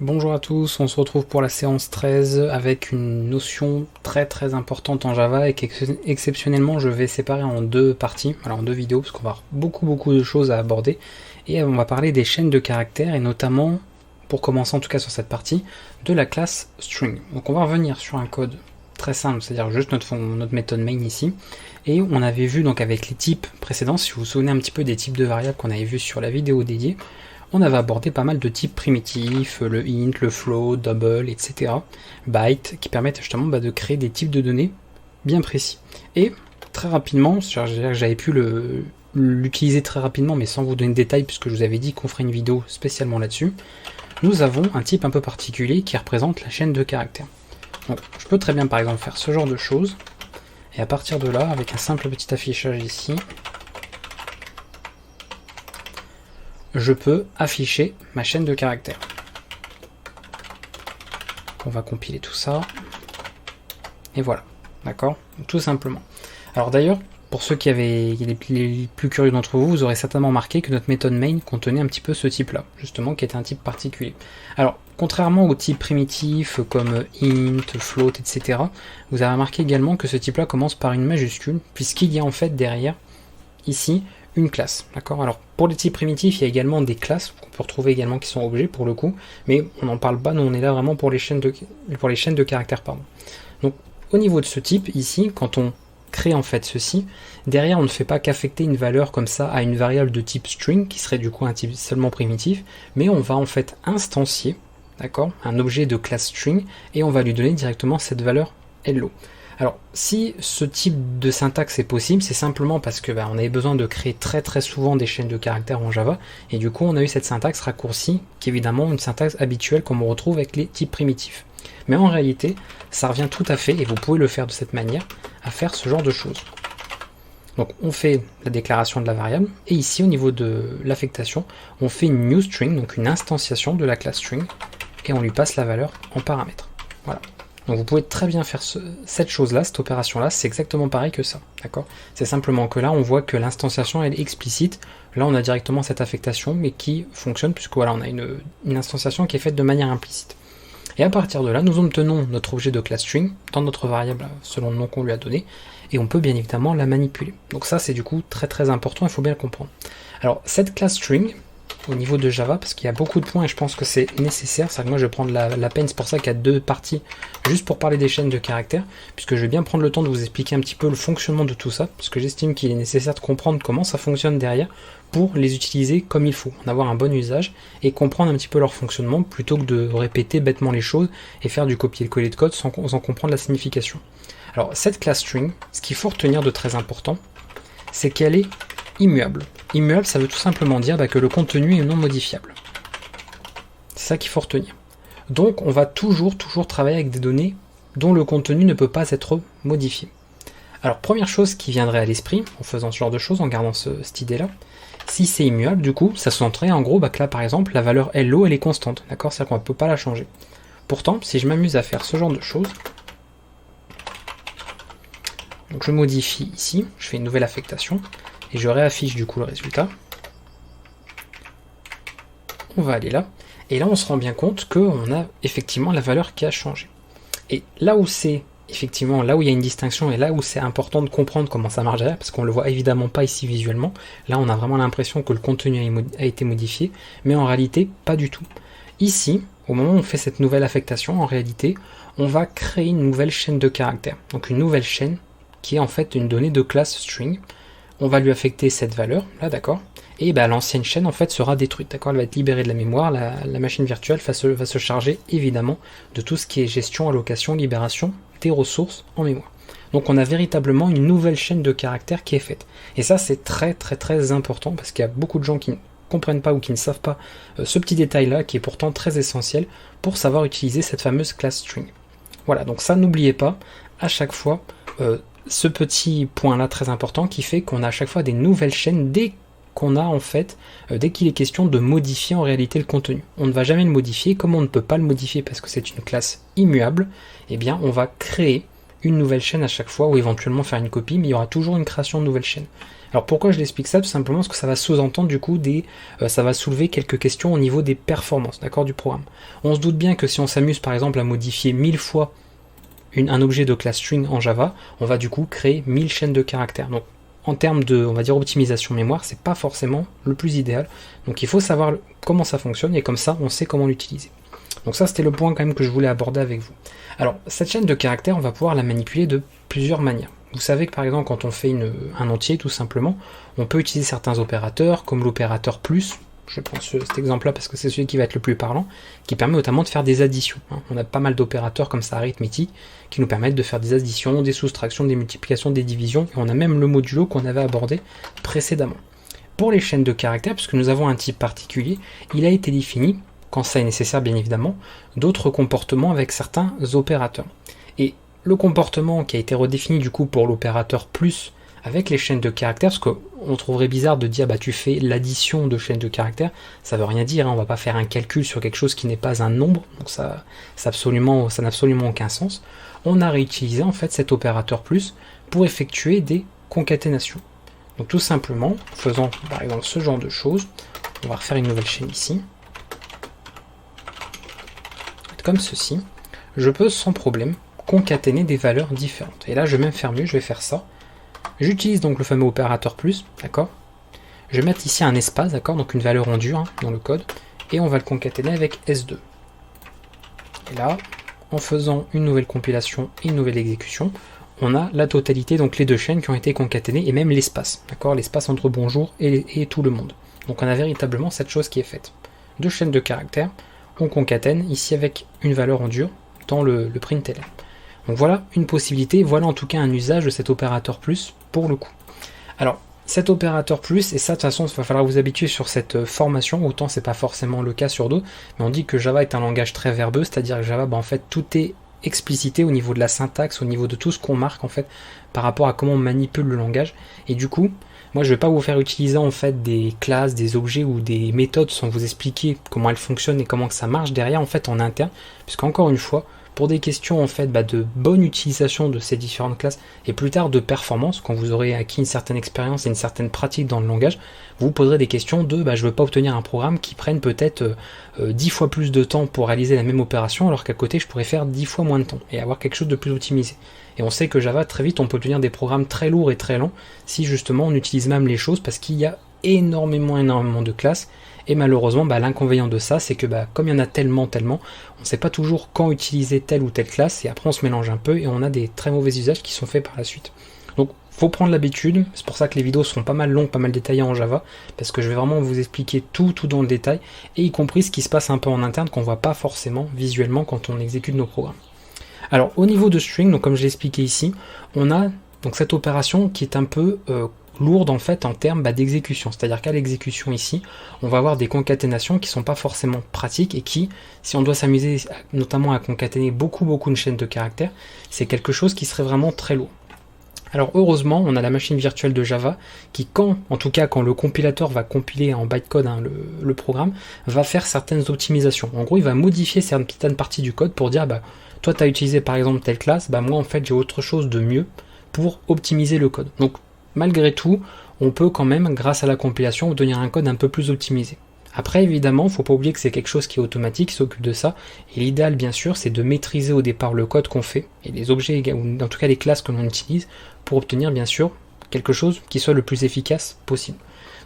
Bonjour à tous, on se retrouve pour la séance 13 avec une notion très importante en Java et qu'exceptionnellement je vais séparer en deux parties, alors en deux vidéos parce qu'on va avoir beaucoup de choses à aborder et on va parler des chaînes de caractères et notamment, pour commencer en tout cas sur cette partie, de la classe string. Donc on va revenir sur un code très simple, c'est-à-dire juste notre méthode main ici, et on avait vu donc avec les types précédents, si vous vous souvenez un petit peu des types de variables qu'on avait vu sur la vidéo dédiée, on avait abordé pas mal de types primitifs, le int, le float, double, etc. Byte, qui permettent justement de créer des types de données bien précis. Et très rapidement, j'avais pu l'utiliser très rapidement, mais sans vous donner de détails, puisque je vous avais dit qu'on ferait une vidéo spécialement là-dessus, nous avons un type un peu particulier qui représente la chaîne de caractères. Donc, je peux très bien par exemple faire ce genre de choses, et à partir de là, avec un simple petit affichage ici, je peux afficher ma chaîne de caractères. On va compiler tout ça. Et voilà. D'accord? Tout simplement. Alors d'ailleurs, pour ceux qui avaient les plus curieux d'entre vous, vous aurez certainement remarqué que notre méthode main contenait un petit peu ce type-là, justement, qui était un type particulier. Alors, contrairement aux types primitifs comme int, float, etc., vous avez remarqué également que ce type-là commence par une majuscule, puisqu'il y a en fait derrière, ici, une classe, d'accord? Alors pour les types primitifs, il y a également des classes qu'on peut retrouver également qui sont objets pour le coup, mais on n'en parle pas, nous on est là vraiment pour les chaînes de caractères, pardon. Donc au niveau de ce type, ici, quand on crée en fait ceci, derrière on ne fait pas qu'affecter une valeur comme ça à une variable de type string, qui serait du coup un type seulement primitif, mais on va en fait instancier, d'accord, un objet de classe string, et on va lui donner directement cette valeur hello. Alors, si ce type de syntaxe est possible, c'est simplement parce que on avait besoin de créer très souvent des chaînes de caractères en Java, et du coup on a eu cette syntaxe raccourcie, qui est évidemment une syntaxe habituelle comme on retrouve avec les types primitifs. Mais en réalité, ça revient tout à fait, et vous pouvez le faire de cette manière, à faire ce genre de choses. Donc on fait la déclaration de la variable, et ici au niveau de l'affectation, on fait une new string, donc une instanciation de la classe string, et on lui passe la valeur en paramètre. Voilà. Donc vous pouvez très bien faire cette chose-là, cette opération-là, c'est exactement pareil que ça, d'accord? C'est simplement que là, on voit que l'instanciation elle est explicite. Là, on a directement cette affectation, mais qui fonctionne, puisque voilà, on a une instanciation qui est faite de manière implicite. Et à partir de là, nous obtenons notre objet de classe string dans notre variable selon le nom qu'on lui a donné, et on peut bien évidemment la manipuler. Donc ça, c'est du coup très important, il faut bien le comprendre. Alors, cette classe string, au niveau de Java, parce qu'il y a beaucoup de points et je pense que c'est nécessaire, c'est que moi je vais prendre la peine, c'est pour ça qu'il y a deux parties, juste pour parler des chaînes de caractères, puisque je vais bien prendre le temps de vous expliquer un petit peu le fonctionnement de tout ça, parce que j'estime qu'il est nécessaire de comprendre comment ça fonctionne derrière, pour les utiliser comme il faut, en avoir un bon usage, et comprendre un petit peu leur fonctionnement, plutôt que de répéter bêtement les choses, et faire du copier-coller de code sans comprendre la signification. Alors cette classe string, ce qu'il faut retenir de très important, c'est qu'elle est immuable. Immuable, ça veut tout simplement dire que le contenu est non modifiable. C'est ça qu'il faut retenir. Donc on va toujours travailler avec des données dont le contenu ne peut pas être modifié. Alors première chose qui viendrait à l'esprit, en faisant ce genre de choses, en gardant cette idée-là, si c'est immuable, du coup, ça sous-entendrait en gros que là par exemple, la valeur hello elle est constante, d'accord? C'est-à-dire qu'on ne peut pas la changer. Pourtant, si je m'amuse à faire ce genre de choses, donc je modifie ici, je fais une nouvelle affectation, et je réaffiche du coup le résultat. On va aller là, et là on se rend bien compte qu'on a effectivement la valeur qui a changé. Et là où c'est effectivement, là où il y a une distinction, et là où c'est important de comprendre comment ça marche derrière, parce qu'on le voit évidemment pas ici visuellement, là on a vraiment l'impression que le contenu a été modifié, mais en réalité pas du tout. Ici, au moment où on fait cette nouvelle affectation, en réalité, on va créer une nouvelle chaîne de caractères. Donc une nouvelle chaîne qui est en fait une donnée de classe string. On va lui affecter cette valeur, là d'accord, et l'ancienne chaîne en fait sera détruite, d'accord, elle va être libérée de la mémoire, la machine virtuelle va se charger évidemment de tout ce qui est gestion, allocation, libération des ressources en mémoire. Donc on a véritablement une nouvelle chaîne de caractères qui est faite. Et ça c'est très important, parce qu'il y a beaucoup de gens qui ne comprennent pas ou qui ne savent pas ce petit détail là, qui est pourtant très essentiel pour savoir utiliser cette fameuse classe string. Voilà, donc ça n'oubliez pas, à chaque fois, ce petit point là très important qui fait qu'on a à chaque fois des nouvelles chaînes dès qu'on a en fait, dès qu'il est question de modifier en réalité le contenu. On ne va jamais le modifier, comme on ne peut pas le modifier parce que c'est une classe immuable, eh bien on va créer une nouvelle chaîne à chaque fois ou éventuellement faire une copie, mais il y aura toujours une création de nouvelle chaîne. Alors pourquoi je l'explique ça? Tout simplement parce que ça va sous-entendre du coup ça va soulever quelques questions au niveau des performances, d'accord, du programme. On se doute bien que si on s'amuse par exemple à modifier 1000 fois un objet de classe string en Java, on va du coup créer 1000 chaînes de caractères. Donc en termes de, on va dire, optimisation mémoire, c'est pas forcément le plus idéal. Donc il faut savoir comment ça fonctionne et comme ça on sait comment l'utiliser. Donc ça c'était le point quand même que je voulais aborder avec vous. Alors cette chaîne de caractères, on va pouvoir la manipuler de plusieurs manières. Vous savez que par exemple quand on fait un entier tout simplement, on peut utiliser certains opérateurs comme l'opérateur plus, je prends cet exemple là parce que c'est celui qui va être le plus parlant, qui permet notamment de faire des additions. On a pas mal d'opérateurs comme ça arithmétiques qui nous permettent de faire des additions, des soustractions, des multiplications, des divisions, et on a même le modulo qu'on avait abordé précédemment. Pour les chaînes de caractères, puisque nous avons un type particulier, il a été défini, quand ça est nécessaire bien évidemment, d'autres comportements avec certains opérateurs. Et le comportement qui a été redéfini du coup pour l'opérateur plus avec les chaînes de caractères, parce qu'on trouverait bizarre de dire bah tu fais l'addition de chaînes de caractères, ça veut rien dire, hein, on va pas faire un calcul sur quelque chose qui n'est pas un nombre, donc ça n'a absolument aucun sens. On a réutilisé en fait cet opérateur plus pour effectuer des concaténations. Donc tout simplement, en faisant par exemple ce genre de choses, on va refaire une nouvelle chaîne ici, comme ceci, je peux sans problème concaténer des valeurs différentes. Et là je vais même faire mieux, je vais faire ça. J'utilise donc le fameux opérateur plus, d'accord. Je vais mettre ici un espace, d'accord, donc une valeur en dur dans le code, et on va le concaténer avec S2. Et là, en faisant une nouvelle compilation et une nouvelle exécution, on a la totalité, donc les deux chaînes qui ont été concaténées, et même l'espace, d'accord, l'espace entre bonjour et tout le monde. Donc on a véritablement cette chose qui est faite. Deux chaînes de caractères, on concatène ici avec une valeur en dur dans le println. Donc voilà une possibilité, voilà en tout cas un usage de cet opérateur plus pour le coup. Alors cet opérateur plus, et ça de toute façon il va falloir vous habituer sur cette formation, autant c'est pas forcément le cas sur d'autres, mais on dit que Java est un langage très verbeux, c'est-à-dire que Java, en fait tout est explicité au niveau de la syntaxe, au niveau de tout ce qu'on marque en fait par rapport à comment on manipule le langage, et du coup moi je vais pas vous faire utiliser en fait des classes, des objets ou des méthodes sans vous expliquer comment elles fonctionnent et comment que ça marche derrière en fait en interne, puisqu'encore une fois, pour des questions en fait de bonne utilisation de ces différentes classes et plus tard de performance, quand vous aurez acquis une certaine expérience et une certaine pratique dans le langage, vous poserez des questions de je veux pas obtenir un programme qui prenne peut-être 10 fois plus de temps pour réaliser la même opération alors qu'à côté je pourrais faire 10 fois moins de temps et avoir quelque chose de plus optimisé. Et on sait que Java très vite on peut obtenir des programmes très lourds et très lents si justement on utilise même les choses parce qu'il y a énormément de classes. Et malheureusement, l'inconvénient de ça, c'est que comme il y en a tellement, on ne sait pas toujours quand utiliser telle ou telle classe, et après on se mélange un peu, et on a des très mauvais usages qui sont faits par la suite. Donc, faut prendre l'habitude, c'est pour ça que les vidéos sont pas mal longues, pas mal détaillées en Java, parce que je vais vraiment vous expliquer tout dans le détail, et y compris ce qui se passe un peu en interne, qu'on voit pas forcément visuellement quand on exécute nos programmes. Alors, au niveau de string, donc comme je l'ai expliqué ici, on a donc cette opération qui est un peu lourde en fait en termes d'exécution, c'est-à-dire qu'à l'exécution ici, on va avoir des concaténations qui sont pas forcément pratiques et qui, si on doit s'amuser notamment à concaténer beaucoup de chaînes de caractères, c'est quelque chose qui serait vraiment très lourd. Alors heureusement, on a la machine virtuelle de Java qui, quand le compilateur va compiler en bytecode le programme, va faire certaines optimisations. En gros, il va modifier certaines parties du code pour dire, toi tu as utilisé par exemple telle classe, moi en fait j'ai autre chose de mieux pour optimiser le code. Donc malgré tout, on peut quand même, grâce à la compilation, obtenir un code un peu plus optimisé. Après, évidemment, il ne faut pas oublier que c'est quelque chose qui est automatique, qui s'occupe de ça, et l'idéal, bien sûr, c'est de maîtriser au départ le code qu'on fait, et les objets, ou en tout cas les classes que l'on utilise, pour obtenir, bien sûr, quelque chose qui soit le plus efficace possible.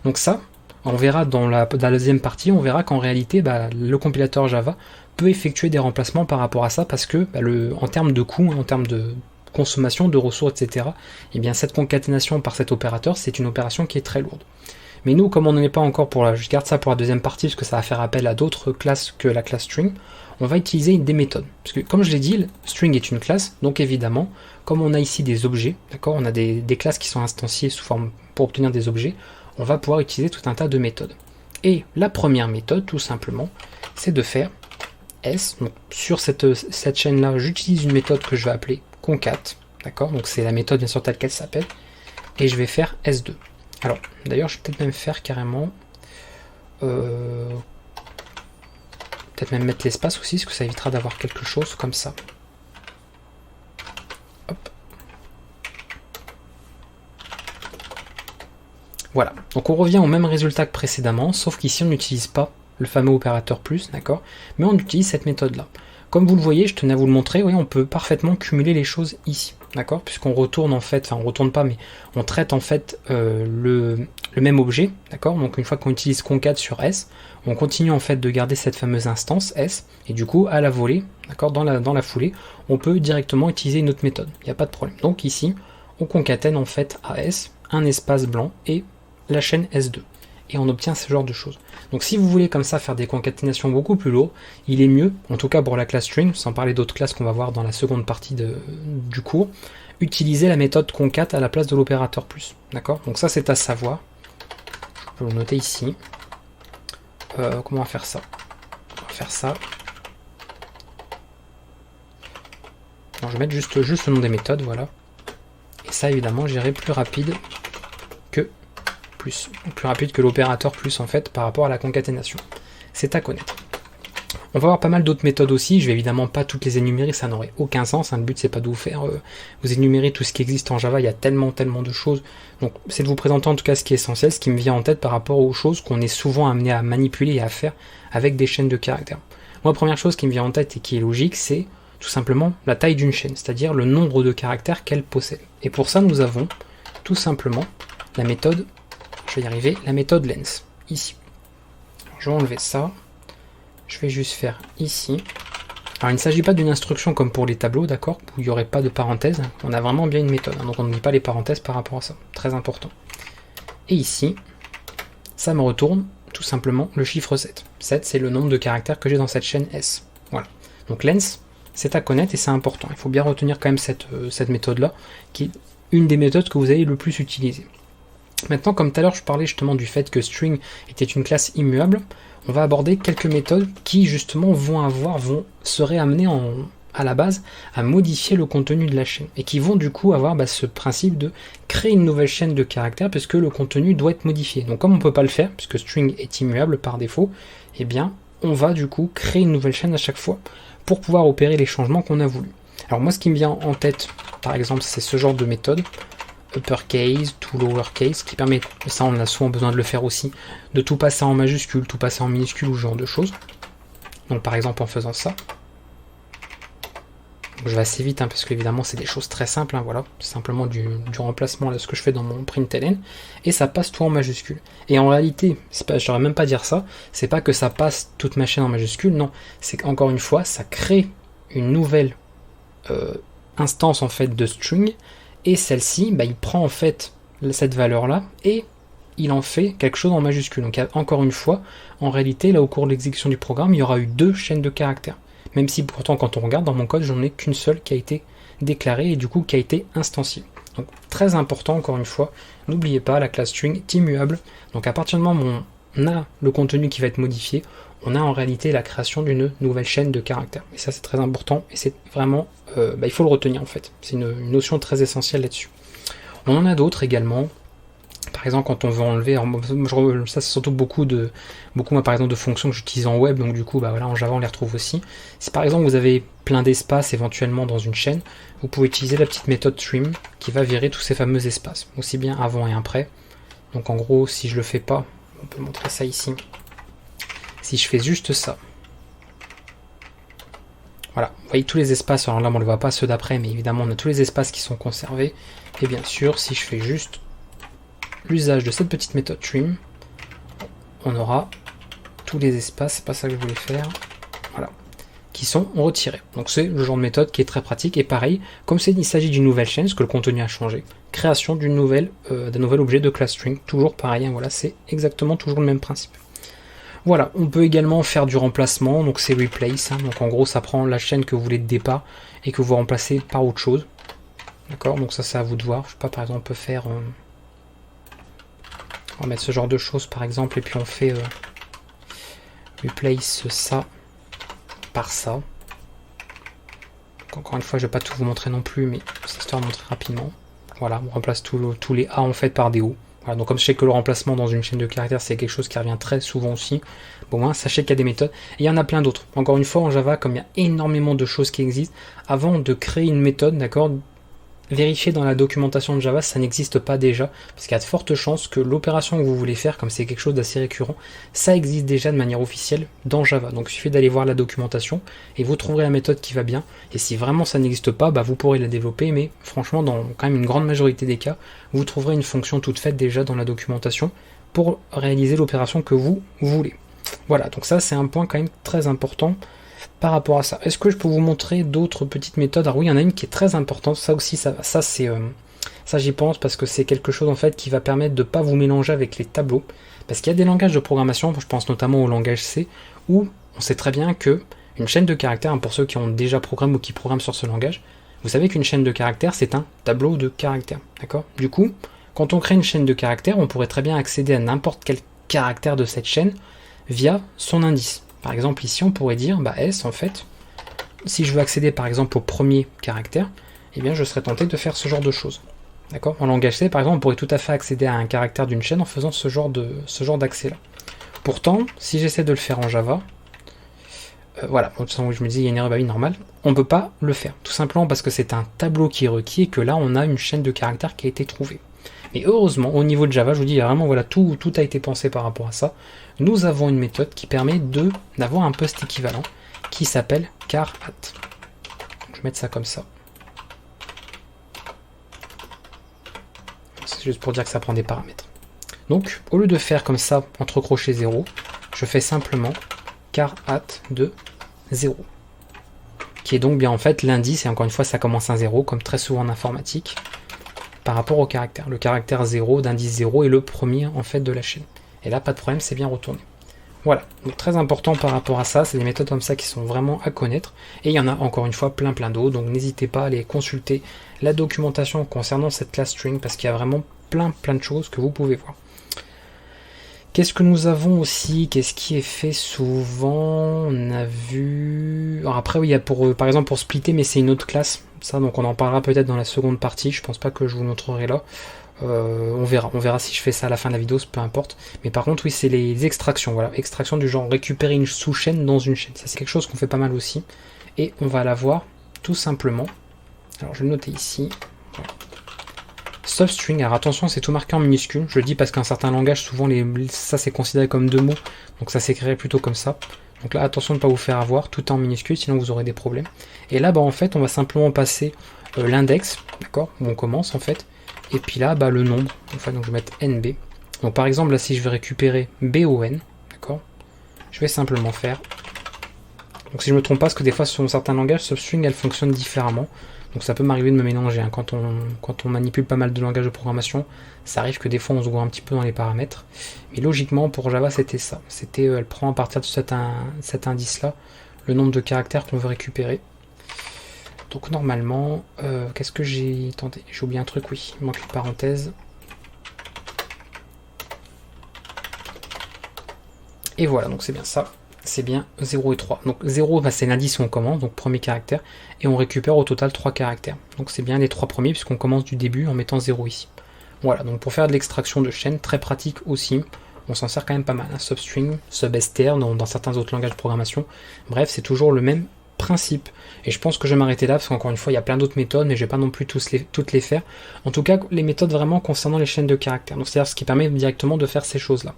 Donc ça, on verra dans la deuxième partie, on verra qu'en réalité, le compilateur Java peut effectuer des remplacements par rapport à ça, parce que, en termes de coût, en termes de consommation de ressources, etc., et bien cette concaténation par cet opérateur, c'est une opération qui est très lourde. Mais nous, comme on n'en est pas encore je garde ça pour la deuxième partie, parce que ça va faire appel à d'autres classes que la classe string, on va utiliser des méthodes. Parce que, comme je l'ai dit, string est une classe, donc évidemment, comme on a ici des objets, d'accord, on a des classes qui sont instanciées sous forme pour obtenir des objets, on va pouvoir utiliser tout un tas de méthodes. Et la première méthode, tout simplement, c'est de faire S. Donc, sur cette chaîne-là, j'utilise une méthode que je vais appeler concat, d'accord, donc c'est la méthode bien sûr telle qu'elle s'appelle, et je vais faire S2. Alors, d'ailleurs, je vais peut-être même faire carrément, peut-être même mettre l'espace aussi, parce que ça évitera d'avoir quelque chose comme ça. Hop. Voilà, donc on revient au même résultat que précédemment, sauf qu'ici on n'utilise pas le fameux opérateur plus, d'accord, mais on utilise cette méthode-là. Comme vous le voyez, je tenais à vous le montrer, oui, on peut parfaitement cumuler les choses ici, d'accord, puisqu'on retourne en fait, enfin on retourne pas, mais on traite en fait le même objet, d'accord, donc une fois qu'on utilise concat sur S, on continue en fait de garder cette fameuse instance S, et du coup à la volée, d'accord, dans la foulée, on peut directement utiliser une autre méthode, il n'y a pas de problème. Donc ici, on concatène en fait à S, un espace blanc et la chaîne S2. Et on obtient ce genre de choses. Donc si vous voulez comme ça faire des concaténations beaucoup plus lourdes, il est mieux, en tout cas pour la classe string, sans parler d'autres classes qu'on va voir dans la seconde partie du cours, utiliser la méthode concat à la place de l'opérateur plus. D'accord? Donc ça c'est à savoir. Je peux le noter ici. Comment on va faire ça? On va faire ça. Bon, je vais mettre juste le nom des méthodes, voilà. Et ça évidemment j'irai plus rapide que l'opérateur plus en fait par rapport à la concaténation. C'est à connaître. On va avoir pas mal d'autres méthodes aussi, je vais évidemment pas toutes les énumérer, ça n'aurait aucun sens, hein. Le but c'est pas de vous faire vous énumérer tout ce qui existe en Java, il y a tellement de choses, donc c'est de vous présenter en tout cas ce qui est essentiel, ce qui me vient en tête par rapport aux choses qu'on est souvent amené à manipuler et à faire avec des chaînes de caractères. Moi, la première chose qui me vient en tête et qui est logique, c'est tout simplement la taille d'une chaîne, c'est-à-dire le nombre de caractères qu'elle possède. Et pour ça, nous avons tout simplement la méthode, je vais y arriver, la méthode length, ici. Je vais enlever ça, je vais juste faire ici. Alors il ne s'agit pas d'une instruction comme pour les tableaux, d'accord, où il n'y aurait pas de parenthèse, on a vraiment bien une méthode, hein, donc on ne dit pas les parenthèses par rapport à ça, très important. Et ici, ça me retourne tout simplement le chiffre 7. 7, c'est le nombre de caractères que j'ai dans cette chaîne S. Voilà. Donc length, c'est à connaître et c'est important. Il faut bien retenir quand même cette méthode-là, qui est une des méthodes que vous allez le plus utiliser. Maintenant, comme tout à l'heure, je parlais justement du fait que string était une classe immuable, on va aborder quelques méthodes qui justement seraient amenées à la base à modifier le contenu de la chaîne et qui vont du coup avoir ce principe de créer une nouvelle chaîne de caractères puisque le contenu doit être modifié. Donc comme on ne peut pas le faire puisque string est immuable par défaut, eh bien on va du coup créer une nouvelle chaîne à chaque fois pour pouvoir opérer les changements qu'on a voulu. Alors moi ce qui me vient en tête par exemple c'est ce genre de méthode, uppercase to lowercase, qui permet, ça on a souvent besoin de le faire aussi, de tout passer en majuscule, tout passer en minuscule ou ce genre de choses. Donc par exemple en faisant ça, je vais assez vite parce que évidemment c'est des choses très simples, voilà, c'est simplement du remplacement là, ce que je fais dans mon println, et ça passe tout en majuscule. Et en réalité, je n'aurais même pas dire ça, c'est pas que ça passe toute ma chaîne en majuscule, non, c'est qu'encore une fois, ça crée une nouvelle instance en fait de string, et celle-ci, il prend en fait cette valeur-là et il en fait quelque chose en majuscule. Donc encore une fois, en réalité, là au cours de l'exécution du programme, il y aura eu deux chaînes de caractères. Même si pourtant, quand on regarde dans mon code, j'en ai qu'une seule qui a été déclarée et du coup qui a été instanciée. Donc très important, encore une fois, n'oubliez pas, la classe string est immuable. Donc à partir du moment où on a le contenu qui va être modifié, on a en réalité la création d'une nouvelle chaîne de caractères. Et ça c'est très important et c'est vraiment, il faut le retenir en fait. C'est une notion très essentielle là-dessus. On en a d'autres également. Par exemple quand on veut enlever, ça c'est surtout beaucoup moi par exemple de fonctions que j'utilise en web, donc du coup voilà, en Java on les retrouve aussi. Si par exemple vous avez plein d'espaces éventuellement dans une chaîne, vous pouvez utiliser la petite méthode trim qui va virer tous ces fameux espaces, aussi bien avant et après. Donc en gros si je le fais pas, on peut montrer ça ici. Si je fais juste ça, voilà, vous voyez tous les espaces, alors là on ne le voit pas ceux d'après, mais évidemment on a tous les espaces qui sont conservés, et bien sûr si je fais juste l'usage de cette petite méthode trim, on aura tous les espaces, c'est pas ça que je voulais faire, voilà, qui sont retirés. Donc c'est le genre de méthode qui est très pratique, et pareil, comme il s'agit d'une nouvelle chaîne, parce que le contenu a changé, création d'un nouvel objet de class string, toujours pareil, voilà, c'est exactement toujours le même principe. Voilà, on peut également faire du remplacement, donc c'est replace, donc en gros ça prend la chaîne que vous voulez de départ et que vous remplacez par autre chose. D'accord, donc ça c'est à vous de voir. Je sais pas, par exemple on peut faire, on va mettre ce genre de choses par exemple, et puis on fait replace ça par ça. Donc, encore une fois je vais pas tout vous montrer non plus, mais c'est histoire de montrer rapidement. Voilà, on remplace tous les A en fait par des O. Voilà, donc comme je sais que le remplacement dans une chaîne de caractères c'est quelque chose qui revient très souvent aussi, bon sachez qu'il y a des méthodes, et il y en a plein d'autres. Encore une fois en Java, comme il y a énormément de choses qui existent, avant de créer une méthode, d'accord, vérifiez dans la documentation de Java si ça n'existe pas déjà, parce qu'il y a de fortes chances que l'opération que vous voulez faire, comme c'est quelque chose d'assez récurrent, ça existe déjà de manière officielle dans Java. Donc il suffit d'aller voir la documentation et vous trouverez la méthode qui va bien. Et si vraiment ça n'existe pas, bah, vous pourrez la développer, mais franchement, dans quand même une grande majorité des cas, vous trouverez une fonction toute faite déjà dans la documentation pour réaliser l'opération que vous voulez. Voilà, donc ça c'est un point quand même très important par rapport à ça. Est-ce que je peux vous montrer d'autres petites méthodes? Alors oui, il y en a une qui est très importante, ça aussi, ça c'est ça j'y pense parce que c'est quelque chose en fait qui va permettre de ne pas vous mélanger avec les tableaux. Parce qu'il y a des langages de programmation, je pense notamment au langage C, où on sait très bien que une chaîne de caractères, pour ceux qui ont déjà programmé ou qui programment sur ce langage, vous savez qu'une chaîne de caractères, c'est un tableau de caractères. D'accord? Du coup, quand on crée une chaîne de caractères, on pourrait très bien accéder à n'importe quel caractère de cette chaîne via son indice. Par exemple, ici, on pourrait dire, bah, S, en fait, si je veux accéder, par exemple, au premier caractère, eh bien, je serais tenté de faire ce genre de choses. D'accord? En langage C, par exemple, on pourrait tout à fait accéder à un caractère d'une chaîne en faisant ce genre d'accès-là. Pourtant, si j'essaie de le faire en Java, voilà, de toute façon, je me dis, il y a une erreur, bah oui, normale, on ne peut pas le faire. Tout simplement parce que c'est un tableau qui est requis et que là, on a une chaîne de caractères qui a été trouvée. Mais heureusement, au niveau de Java, je vous dis, il y a vraiment, voilà, tout a été pensé par rapport à ça. Nous avons une méthode qui permet d'avoir un post équivalent qui s'appelle char@. Je vais mettre ça comme ça. C'est juste pour dire que ça prend des paramètres. Donc, au lieu de faire comme ça, entre crochets 0, je fais simplement char@ de 0. Qui est donc bien en fait l'indice, et encore une fois, ça commence un 0, comme très souvent en informatique, par rapport au caractère. Le caractère 0 d'indice 0 est le premier en fait de la chaîne. Et là, pas de problème, c'est bien retourné. Voilà, donc très important par rapport à ça, c'est des méthodes comme ça qui sont vraiment à connaître. Et il y en a encore une fois plein d'autres, donc n'hésitez pas à aller consulter la documentation concernant cette classe string, parce qu'il y a vraiment plein de choses que vous pouvez voir. Qu'est-ce que nous avons aussi? Qu'est-ce qui est fait souvent? On a vu... Alors après, oui, il y a par exemple pour splitter, mais c'est une autre classe. Ça, donc on en parlera peut-être dans la seconde partie. Je pense pas que je vous le montrerai là. On verra si je fais ça à la fin de la vidéo, peu importe. Mais par contre, oui, c'est les extractions. Voilà, extraction du genre récupérer une sous-chaîne dans une chaîne. Ça, c'est quelque chose qu'on fait pas mal aussi. Et on va la voir tout simplement. Alors, je vais le noter ici. Voilà. Substring, alors attention, c'est tout marqué en minuscule. Je le dis parce qu'un certain langage, souvent, ça c'est considéré comme deux mots. Donc ça s'écrirait plutôt comme ça. Donc là, attention de ne pas vous faire avoir, tout est en minuscule, sinon vous aurez des problèmes. Et là, bah, en fait, on va simplement passer l'index, d'accord, où on commence en fait. Et puis là, bah, le nombre. En fait, donc je vais mettre NB. Donc par exemple, là, si je veux récupérer BON, d'accord, je vais simplement faire. Donc si je ne me trompe pas, parce que des fois, sur certains langages, Substring, elle fonctionne différemment. Donc ça peut m'arriver de me mélanger, hein. Quand on manipule pas mal de langages de programmation, ça arrive que des fois on se voit un petit peu dans les paramètres. Mais logiquement, pour Java, c'était ça. Elle prend à partir de cet indice-là le nombre de caractères qu'on veut récupérer. Donc normalement, qu'est-ce que j'ai tenté? J'ai oublié un truc, oui, il manque une parenthèse. Et voilà, donc c'est bien ça. C'est bien 0 et 3. Donc 0, bah, c'est l'indice où on commence, donc premier caractère, et on récupère au total 3 caractères. Donc c'est bien les 3 premiers, puisqu'on commence du début en mettant 0 ici. Voilà, donc pour faire de l'extraction de chaîne, très pratique aussi, on s'en sert quand même pas mal. Hein. Substring, substr, dans certains autres langages de programmation. Bref, c'est toujours le même principe. Et je pense que je vais m'arrêter là, parce qu'encore une fois, il y a plein d'autres méthodes, mais je vais pas non plus toutes les faire. En tout cas, les méthodes vraiment concernant les chaînes de caractères. Donc c'est-à-dire ce qui permet directement de faire ces choses-là.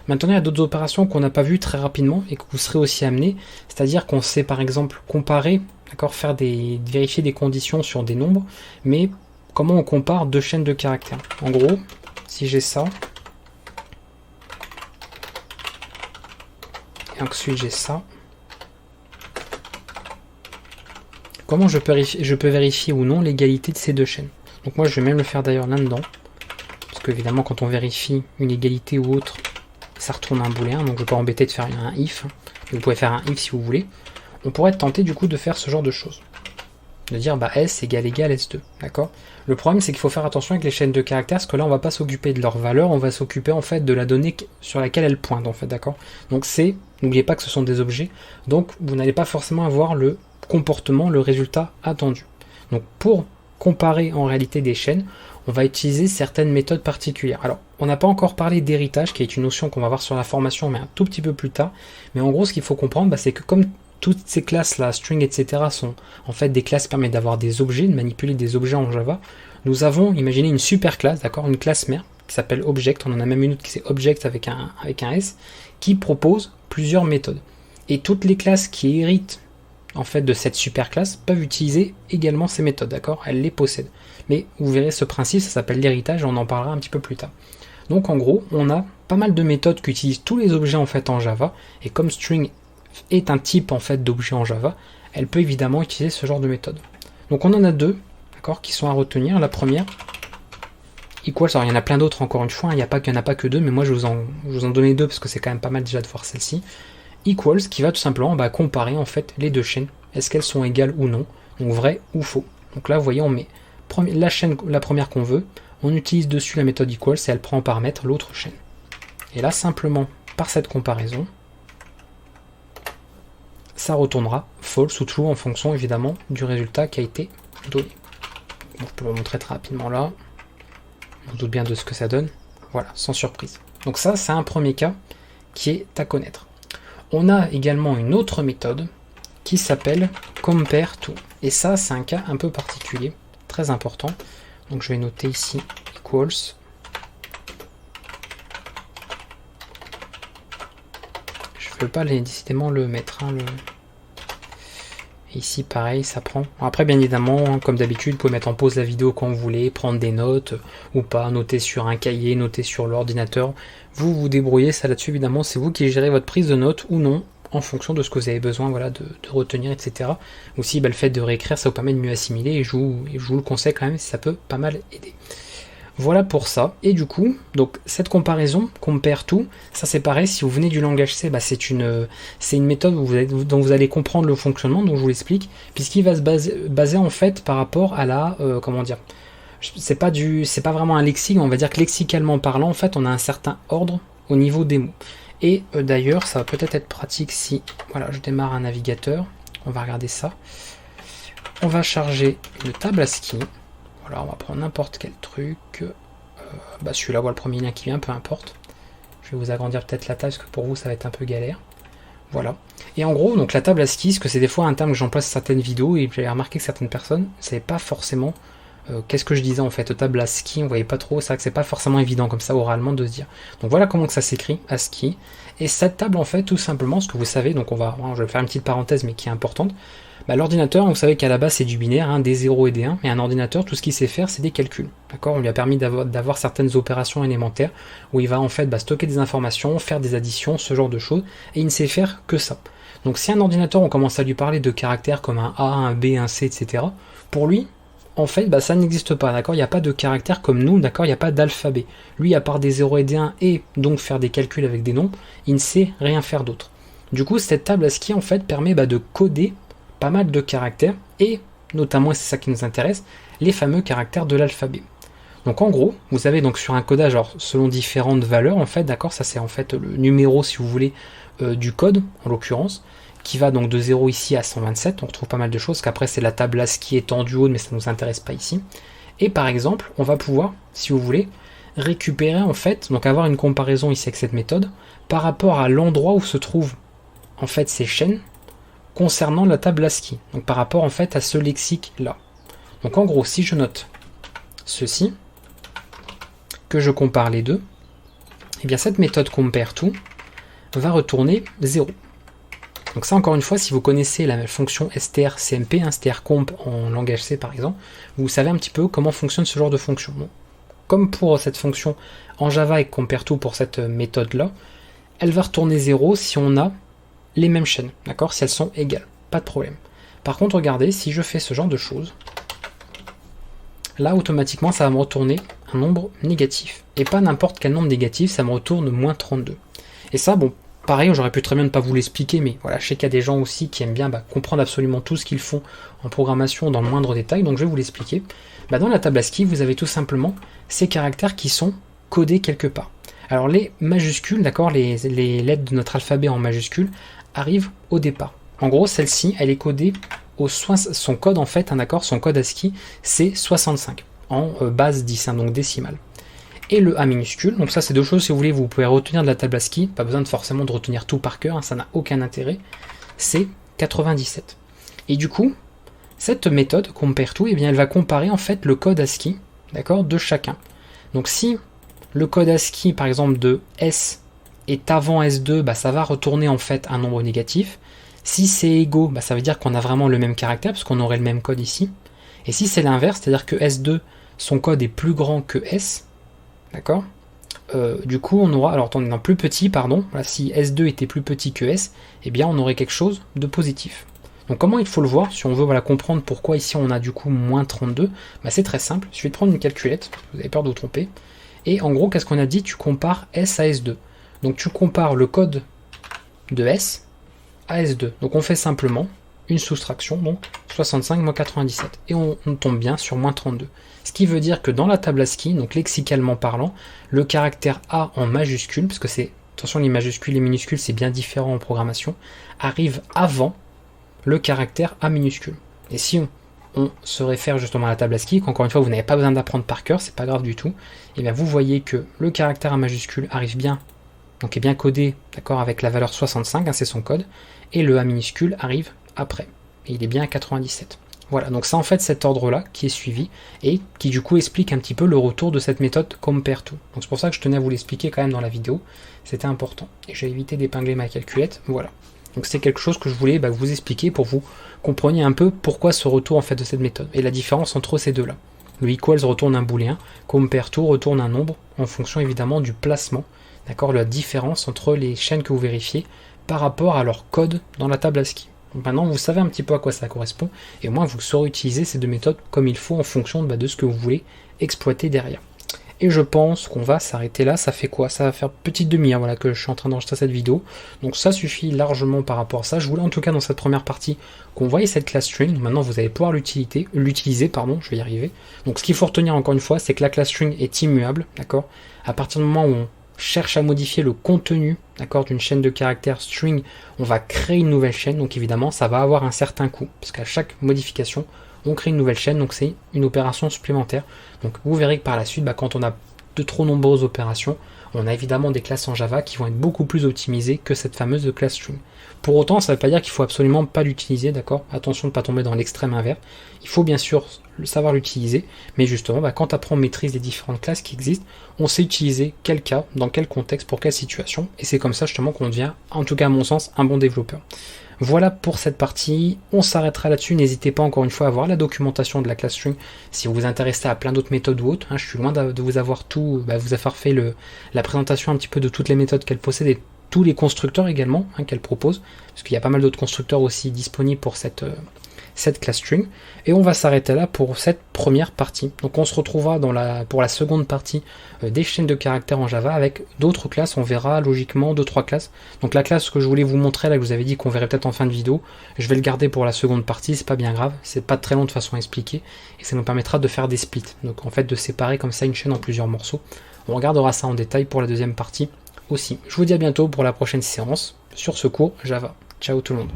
Maintenant, il y a d'autres opérations qu'on n'a pas vues très rapidement et que vous serez aussi amené, c'est-à-dire qu'on sait par exemple comparer, d'accord, vérifier des conditions sur des nombres, mais comment on compare deux chaînes de caractères. En gros, si j'ai ça, et ensuite j'ai ça, comment je peux vérifier ou non l'égalité de ces deux chaînes. Donc moi je vais même le faire d'ailleurs là-dedans, parce qu'évidemment quand on vérifie une égalité ou autre, ça retourne un booléen, donc je ne vais pas embêter de faire un if. Vous pouvez faire un if si vous voulez. On pourrait être tenté du coup de faire ce genre de choses. De dire bah S égale S2, d'accord. Le problème c'est qu'il faut faire attention avec les chaînes de caractères, parce que là on va pas s'occuper de leur valeur, on va s'occuper en fait de la donnée sur laquelle elles pointent en fait, d'accord. Donc n'oubliez pas que ce sont des objets, donc vous n'allez pas forcément avoir le comportement, le résultat attendu. Donc pour comparer en réalité des chaînes, on va utiliser certaines méthodes particulières. Alors, on n'a pas encore parlé d'héritage, qui est une notion qu'on va voir sur la formation, mais un tout petit peu plus tard. Mais en gros, ce qu'il faut comprendre, bah, c'est que comme toutes ces classes là, string, etc. sont en fait des classes qui permettent d'avoir des objets, de manipuler des objets en Java. Nous avons imaginé une super classe, d'accord, une classe mère qui s'appelle Object. On en a même une autre qui c'est Object avec un S, qui propose plusieurs méthodes. Et toutes les classes qui héritent en fait de cette super classe peuvent utiliser également ces méthodes, d'accord, elles les possèdent. Mais vous verrez ce principe, ça s'appelle l'héritage, on en parlera un petit peu plus tard. Donc en gros, on a pas mal de méthodes qui utilisent tous les objets en fait en Java, et comme string est un type en fait d'objet en Java, elle peut évidemment utiliser ce genre de méthode. Donc on en a deux, d'accord, qui sont à retenir. La première, equals, alors il y en a plein d'autres encore une fois, il n'y en a pas que deux, mais moi je vous en donnais deux parce que c'est quand même pas mal déjà de voir celle-ci. Equals qui va tout simplement comparer en fait les deux chaînes, est-ce qu'elles sont égales ou non, donc vrai ou faux. Donc là vous voyez on met la première qu'on veut, on utilise dessus la méthode equals et elle prend en paramètre l'autre chaîne. Et là simplement par cette comparaison, ça retournera false ou true en fonction évidemment du résultat qui a été donné. Bon, je peux vous montrer très rapidement là, on se doute bien de ce que ça donne, voilà, sans surprise. Donc ça c'est un premier cas qui est à connaître. On a également une autre méthode qui s'appelle compare_to. Et ça, c'est un cas un peu particulier, très important. Donc je vais noter ici equals. Je ne veux pas décidément le mettre. Ici, pareil, ça prend. Après, bien évidemment, comme d'habitude, vous pouvez mettre en pause la vidéo quand vous voulez, prendre des notes ou pas, noter sur un cahier, noter sur l'ordinateur. Vous vous débrouillez, ça là-dessus, évidemment, c'est vous qui gérez votre prise de notes ou non, en fonction de ce que vous avez besoin voilà, de retenir, etc. Aussi, le fait de réécrire, ça vous permet de mieux assimiler et je vous le conseille quand même, ça peut pas mal aider. Voilà pour ça. Et du coup, donc cette comparaison, compare_to, ça c'est pareil, si vous venez du langage C, c'est une méthode dont vous allez comprendre le fonctionnement, dont je vous l'explique, puisqu'il va se baser en fait par rapport à la, comment dire, c'est pas vraiment un lexique, on va dire que lexicalement parlant, en fait, on a un certain ordre au niveau des mots. Et d'ailleurs, ça va peut-être être pratique si, voilà, je démarre un navigateur, on va regarder ça. On va charger une table ASCII. Voilà, on va prendre n'importe quel truc. Celui-là, voilà le premier lien qui vient, peu importe. Je vais vous agrandir peut-être la table parce que pour vous, ça va être un peu galère. Voilà. Et en gros, donc la table ASCII, parce que c'est des fois un terme que j'emploie sur certaines vidéos et j'avais remarqué que certaines personnes ne savaient pas forcément qu'est-ce que je disais en fait. Table ASCII, on voyait pas trop. C'est vrai que c'est pas forcément évident comme ça oralement de se dire. Donc voilà comment que ça s'écrit, ASCII. Et cette table, en fait, tout simplement, ce que vous savez, donc je vais faire une petite parenthèse mais qui est importante. L'ordinateur, vous savez qu'à la base c'est du binaire, des 0 et des 1, mais un ordinateur, tout ce qu'il sait faire, c'est des calculs. D'accord, on lui a permis d'avoir certaines opérations élémentaires où il va en fait stocker des informations, faire des additions, ce genre de choses, et il ne sait faire que ça. Donc si un ordinateur, on commence à lui parler de caractères comme un A, un B, un C, etc., pour lui, en fait, ça n'existe pas, d'accord, il n'y a pas de caractères comme nous, d'accord, il n'y a pas d'alphabet. Lui, à part des 0 et des 1, et donc faire des calculs avec des nombres, il ne sait rien faire d'autre. Du coup, cette table ASCII, en fait, permet de coder pas mal de caractères, et notamment, et c'est ça qui nous intéresse, les fameux caractères de l'alphabet. Donc en gros, vous avez donc sur un codage, alors, selon différentes valeurs, en fait, d'accord, ça c'est en fait le numéro, si vous voulez, du code, en l'occurrence, qui va donc de 0 ici à 127, on retrouve pas mal de choses, qu'après c'est la table ASCII étendue haute, mais ça ne nous intéresse pas ici. Et par exemple, on va pouvoir, si vous voulez, récupérer en fait, donc avoir une comparaison ici avec cette méthode, par rapport à l'endroit où se trouvent en fait ces chaînes, concernant la table ASCII, donc par rapport en fait à ce lexique là. Donc en gros, si je note ceci, que je compare les deux, et bien cette méthode compare_to va retourner 0. Donc ça encore une fois, si vous connaissez la fonction strcmp, strcomp en langage C par exemple, vous savez un petit peu comment fonctionne ce genre de fonction. Bon, comme pour cette fonction en Java avec compare_to pour cette méthode là, elle va retourner 0 si on a les mêmes chaînes, d'accord, si elles sont égales, pas de problème. Par contre, regardez, si je fais ce genre de choses, là, automatiquement, ça va me retourner un nombre négatif. Et pas n'importe quel nombre négatif, ça me retourne moins 32. Et ça, bon, pareil, j'aurais pu très bien ne pas vous l'expliquer, mais voilà, je sais qu'il y a des gens aussi qui aiment bien comprendre absolument tout ce qu'ils font en programmation dans le moindre détail, donc je vais vous l'expliquer. Dans la table ASCII, vous avez tout simplement ces caractères qui sont codés quelque part. Alors les majuscules, d'accord, les lettres de notre alphabet en majuscules, arrive au départ. En gros, celle-ci, elle est codée son code en fait, d'accord, son code ASCII, c'est 65 en base 10, donc décimale. Et le A minuscule, donc ça c'est deux choses, si vous voulez, vous pouvez retenir de la table ASCII, pas besoin forcément de retenir tout par cœur, ça n'a aucun intérêt, c'est 97. Et du coup, cette méthode compare_to, eh bien, elle va comparer en fait le code ASCII, d'accord, de chacun. Donc si le code ASCII, par exemple, de S est avant S2, bah, ça va retourner en fait un nombre négatif. Si c'est égaux, bah, ça veut dire qu'on a vraiment le même caractère, parce qu'on aurait le même code ici. Et si c'est l'inverse, c'est-à-dire que S2, son code est plus grand que S, d'accord, du coup on aura, alors attendez, non, plus petit, pardon, voilà, si S2 était plus petit que S, eh bien on aurait quelque chose de positif. Donc comment il faut le voir, si on veut voilà, comprendre pourquoi ici on a du coup moins 32, bah, c'est très simple, il suffit de prendre une calculette, vous avez peur de vous tromper, et en gros qu'est-ce qu'on a dit, tu compares S à S2. Donc tu compares le code de S à S2. Donc on fait simplement une soustraction, donc 65 moins 97. Et on tombe bien sur moins 32. Ce qui veut dire que dans la table ASCII, donc lexicalement parlant, le caractère A en majuscule, parce que c'est, attention les majuscules et les minuscules c'est bien différent en programmation, arrive avant le caractère A minuscule. Et si on se réfère justement à la table ASCII, qu'encore une fois vous n'avez pas besoin d'apprendre par cœur, c'est pas grave du tout, et bien vous voyez que le caractère A majuscule arrive bien, donc est bien codé, d'accord, avec la valeur 65, hein, c'est son code, et le A minuscule arrive après, et il est bien à 97. Voilà, donc c'est en fait cet ordre-là qui est suivi, et qui du coup explique un petit peu le retour de cette méthode compare_to. Donc c'est pour ça que je tenais à vous l'expliquer quand même dans la vidéo, c'était important. Et j'ai évité d'épingler ma calculette, voilà. Donc c'est quelque chose que je voulais vous expliquer pour que vous compreniez un peu pourquoi ce retour en fait de cette méthode, et la différence entre ces deux-là. Le equals retourne un booléen, compare_to retourne un nombre, en fonction évidemment du placement, d'accord, la différence entre les chaînes que vous vérifiez par rapport à leur code dans la table ASCII. Donc maintenant vous savez un petit peu à quoi ça correspond, et au moins vous saurez utiliser ces deux méthodes comme il faut en fonction de ce que vous voulez exploiter derrière. Et je pense qu'on va s'arrêter là. Ça fait quoi? Ça va faire petite demi-heure voilà, que je suis en train d'enregistrer cette vidéo. Donc ça suffit largement par rapport à ça. Je voulais en tout cas dans cette première partie qu'on voyait cette classe string. Maintenant vous allez pouvoir l'utiliser, je vais y arriver. Donc ce qu'il faut retenir encore une fois, c'est que la classe string est immuable, d'accord. À partir du moment où on cherche à modifier le contenu, d'accord, d'une chaîne de caractères string, on va créer une nouvelle chaîne. Donc évidemment ça va avoir un certain coût, parce qu'à chaque modification, on crée une nouvelle chaîne, donc c'est une opération supplémentaire. Donc vous verrez que par la suite, quand on a de trop nombreuses opérations, on a évidemment des classes en Java qui vont être beaucoup plus optimisées que cette fameuse classe string. Pour autant, ça ne veut pas dire qu'il faut absolument pas l'utiliser, d'accord? Attention de ne pas tomber dans l'extrême inverse. Il faut bien sûr savoir l'utiliser, mais justement, quand après on maîtrise les différentes classes qui existent, on sait utiliser quel cas, dans quel contexte, pour quelle situation, et c'est comme ça justement qu'on devient, en tout cas à mon sens, un bon développeur. Voilà pour cette partie, on s'arrêtera là-dessus, n'hésitez pas encore une fois à voir la documentation de la classe string si vous vous intéressez à plein d'autres méthodes ou autres, je suis loin de vous avoir tout, vous avoir fait la présentation un petit peu de toutes les méthodes qu'elle possède et tous les constructeurs également qu'elle propose, parce qu'il y a pas mal d'autres constructeurs aussi disponibles pour cette classe string, et on va s'arrêter là pour cette première partie. Donc on se retrouvera pour la seconde partie des chaînes de caractères en Java avec d'autres classes, on verra logiquement 2-3 classes. Donc la classe que je voulais vous montrer, là que je vous avais dit qu'on verrait peut-être en fin de vidéo, je vais le garder pour la seconde partie, c'est pas bien grave, c'est pas très long de façon à expliquer, et ça nous permettra de faire des splits, donc en fait de séparer comme ça une chaîne en plusieurs morceaux. On regardera ça en détail pour la deuxième partie aussi. Je vous dis à bientôt pour la prochaine séance sur ce cours Java. Ciao tout le monde.